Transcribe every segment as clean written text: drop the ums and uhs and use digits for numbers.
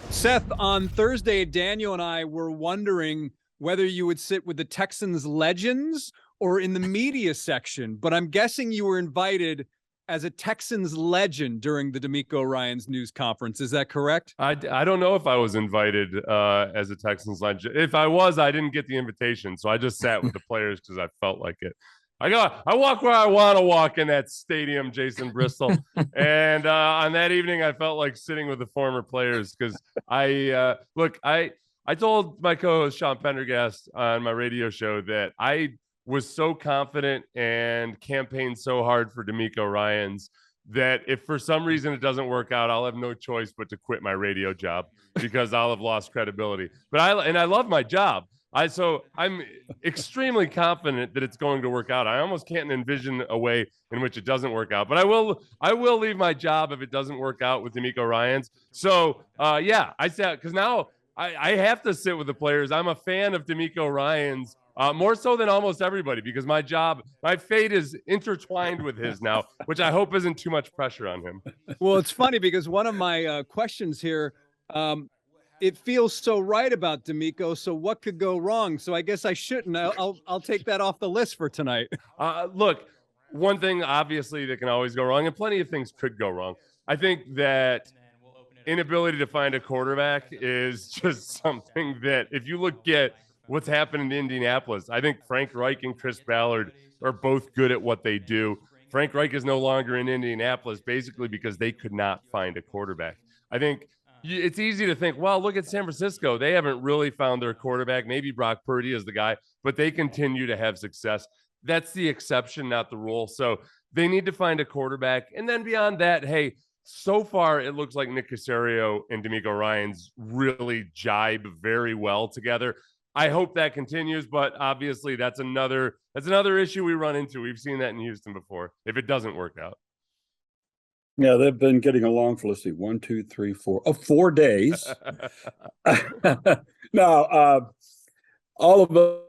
Seth, on Thursday, Daniel and I were wondering whether you would sit with the Texans legends or in the media section, but I'm guessing you were invited as a Texans legend during the DeMeco Ryans news conference. Is that correct? I don't know if I was invited as a Texans legend. If I was, I didn't get the invitation, so I just sat with the players because I felt like it. I walk where I want to walk in that stadium, Jason Bristol. And on that evening, I felt like sitting with the former players because I told my co-host Sean Pendergast on my radio show that I was so confident and campaigned so hard for DeMeco Ryans that if for some reason it doesn't work out, I'll have no choice but to quit my radio job because I'll have lost credibility. But I love my job. So I'm extremely confident that it's going to work out. I almost can't envision a way in which it doesn't work out, but I will leave my job if it doesn't work out with DeMeco Ryans. So I said, because now I have to sit with the players. I'm a fan of DeMeco Ryans more so than almost everybody because my fate is intertwined with his now, which I hope isn't too much pressure on him. Well, it's funny because one of my questions here, it feels so right about DeMeco. So what could go wrong? So I guess I shouldn't. I'll take that off the list for tonight. Look, one thing obviously that can always go wrong, and plenty of things could go wrong. I think that inability to find a quarterback is just something that if you look at what's happened in Indianapolis, I think Frank Reich and Chris Ballard are both good at what they do. Frank Reich is no longer in Indianapolis basically because they could not find a quarterback. I think it's easy to think, well, look at San Francisco. They haven't really found their quarterback. Maybe Brock Purdy is the guy, but they continue to have success. That's the exception, not the rule. So they need to find a quarterback. And then beyond that, hey, so far it looks like Nick Caserio and DeMeco Ryans really jibe very well together. I hope that continues, but obviously that's another issue we run into. We've seen that in Houston before, if it doesn't work out. Yeah, they've been getting along for, let's see, 1, 2, 3, 4. 4 days. Now, all of us,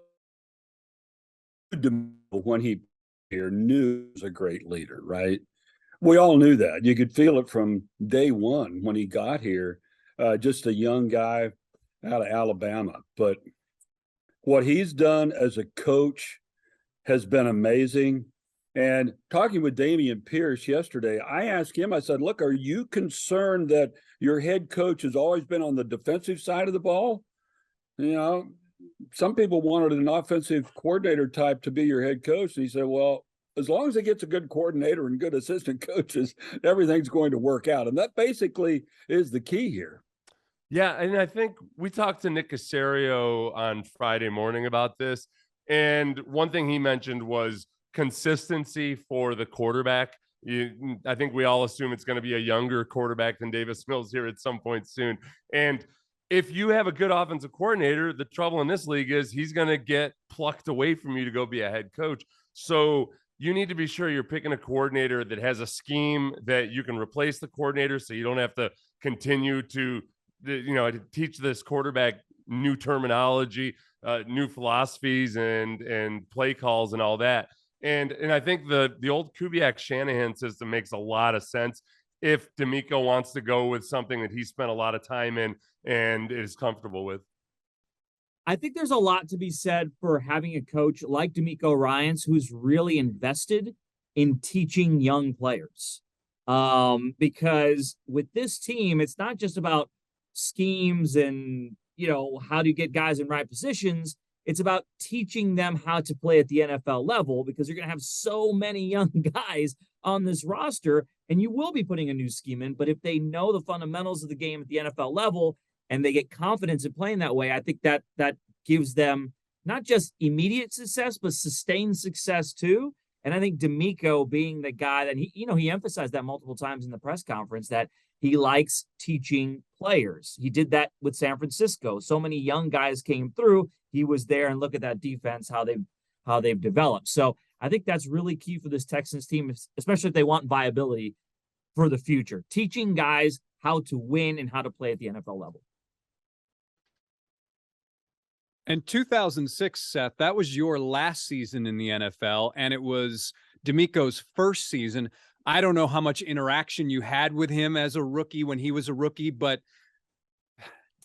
when he here, knew he was a great leader, right? We all knew that. You could feel it from day one when he got here, just a young guy out of Alabama. But what he's done as a coach has been amazing. And talking with Dameon Pierce yesterday, I asked him, I said, look, are you concerned that your head coach has always been on the defensive side of the ball? You know, some people wanted an offensive coordinator type to be your head coach. And he said, well, as long as he gets a good coordinator and good assistant coaches, everything's going to work out. And that basically is the key here. Yeah, and I think we talked to Nick Caserio on Friday morning about this. And one thing he mentioned was consistency for the quarterback. I think we all assume it's going to be a younger quarterback than Davis Mills here at some point soon. And if you have a good offensive coordinator, the trouble in this league is he's going to get plucked away from you to go be a head coach. So you need to be sure you're picking a coordinator that has a scheme that you can replace the coordinator so you don't have to continue to teach this quarterback new terminology, new philosophies and play calls and all that. And I think the old Kubiak-Shanahan system makes a lot of sense if DeMeco wants to go with something that he spent a lot of time in and is comfortable with. I think there's a lot to be said for having a coach like DeMeco Ryans who's really invested in teaching young players. Because with this team, it's not just about schemes and, how do you get guys in right positions. It's about teaching them how to play at the NFL level because you're going to have so many young guys on this roster and you will be putting a new scheme in. But if they know the fundamentals of the game at the NFL level and they get confidence in playing that way, I think that gives them not just immediate success, but sustained success too. And I think DeMeco being the guy that he emphasized that multiple times in the press conference that he likes teaching players. He did that with San Francisco. So many young guys came through. He was there and look at that defense, how they've developed. So I think that's really key for this Texans team, especially if they want viability for the future. Teaching guys how to win and how to play at the NFL level. In 2006, Seth, that was your last season in the NFL, and it was DeMeco's first season. I don't know how much interaction you had with him as a rookie when he was a rookie, but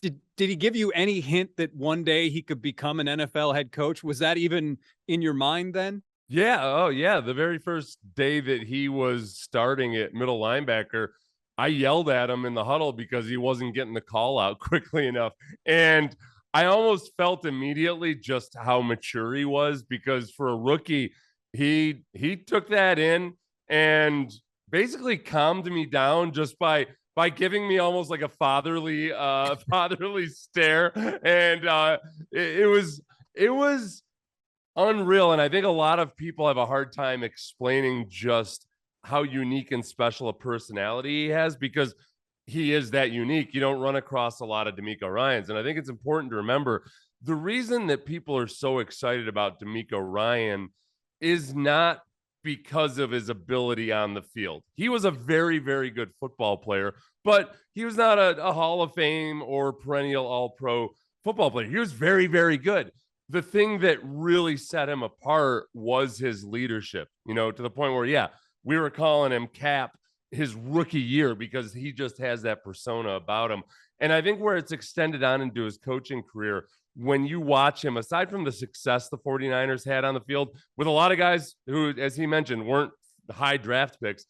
Did he give you any hint that one day he could become an NFL head coach? Was that even in your mind then? Yeah. Oh, yeah. The very first day that he was starting at middle linebacker, I yelled at him in the huddle because he wasn't getting the call out quickly enough. And I almost felt immediately just how mature he was, because for a rookie, he took that in and basically calmed me down just by giving me almost like a fatherly stare. And it was unreal. And I think a lot of people have a hard time explaining just how unique and special a personality he has, because he is that unique. You don't run across a lot of DeMeco Ryans. And I think it's important to remember the reason that people are so excited about DeMeco Ryan is not because of his ability on the field. He was a very, very good football player, but he was not a Hall of Fame or perennial All-Pro football player. He was very, very good. The thing that really set him apart was his leadership, to the point where, yeah, we were calling him Cap his rookie year because he just has that persona about him. And I think where it's extended on into his coaching career, when you watch him, aside from the success the 49ers had on the field with a lot of guys who, as he mentioned, weren't high draft picks,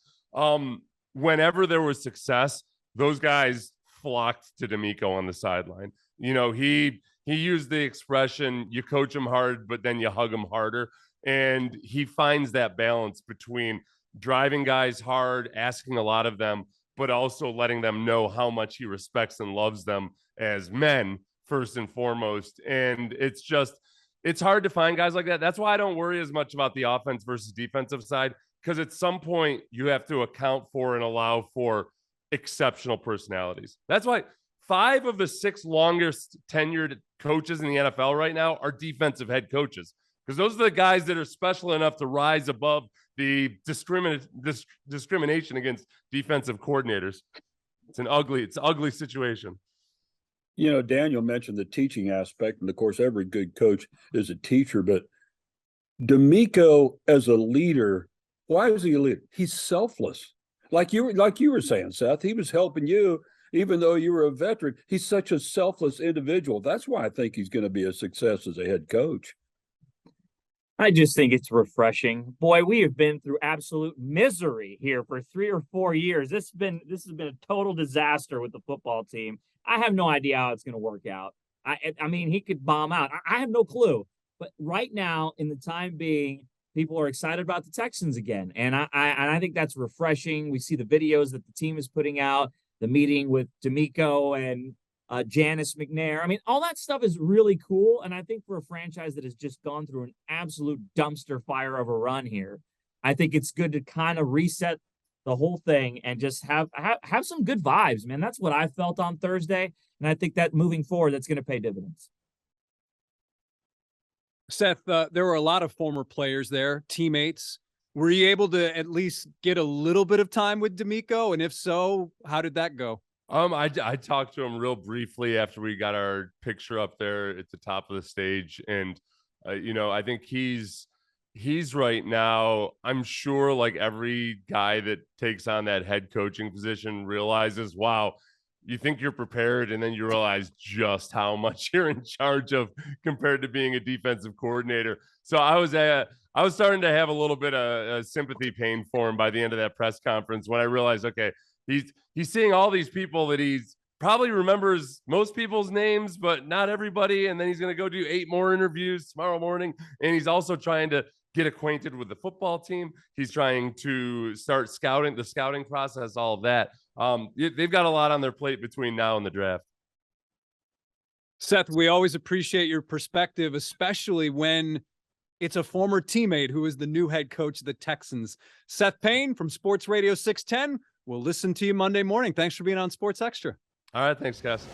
whenever there was success, those guys flocked to DeMeco on the sideline. He used the expression, you coach them hard, but then you hug them harder. And he finds that balance between driving guys hard, asking a lot of them, but also letting them know how much he respects and loves them as men, first and foremost. And it's hard to find guys like that. That's why I don't worry as much about the offense versus defensive side, because at some point you have to account for and allow for exceptional personalities. That's why 5 of the 6 longest tenured coaches in the NFL right now are defensive head coaches, because those are the guys that are special enough to rise above the discrimination against defensive coordinators. It's an ugly situation. Daniel mentioned the teaching aspect, and of course, every good coach is a teacher. But DeMeco, as a leader, why is he a leader? He's selfless. Like you were saying, Seth, he was helping you, even though you were a veteran. He's such a selfless individual. That's why I think he's going to be a success as a head coach. I just think it's refreshing. Boy, we have been through absolute misery here for 3 or 4 years. This has been a total disaster with the football team. I have no idea how it's going to work out. I mean, he could bomb out. I have no clue. But right now, in the time being, people are excited about the Texans again, and I think that's refreshing. We see the videos that the team is putting out, the meeting with DeMeco and Janice McNair. I mean, all that stuff is really cool. And I think for a franchise that has just gone through an absolute dumpster fire of a run here, I think it's good to kind of reset the whole thing and just have some good vibes, man. That's what I felt on Thursday. And I think that moving forward, that's going to pay dividends. Seth, there were a lot of former players there, teammates. Were you able to at least get a little bit of time with DeMeco? And if so, how did that go? I talked to him real briefly after we got our picture up there at the top of the stage. And, I think he's right now, I'm sure like every guy that takes on that head coaching position realizes, wow, you think you're prepared, and then you realize just how much you're in charge of compared to being a defensive coordinator. So I was starting to have a little bit of sympathy pain for him by the end of that press conference, when I realized, okay, he's seeing all these people that he's probably remembers most people's names, but not everybody. And then he's going to go do 8 more interviews tomorrow morning. And he's also trying to get acquainted with the football team. He's trying to start the scouting process, all of that. They've got a lot on their plate between now and the draft. Seth, we always appreciate your perspective, especially when it's a former teammate who is the new head coach of the Texans. Seth Payne from Sports Radio 610. We'll listen to you Monday morning. Thanks for being on Sports Extra. All right. Thanks, guys.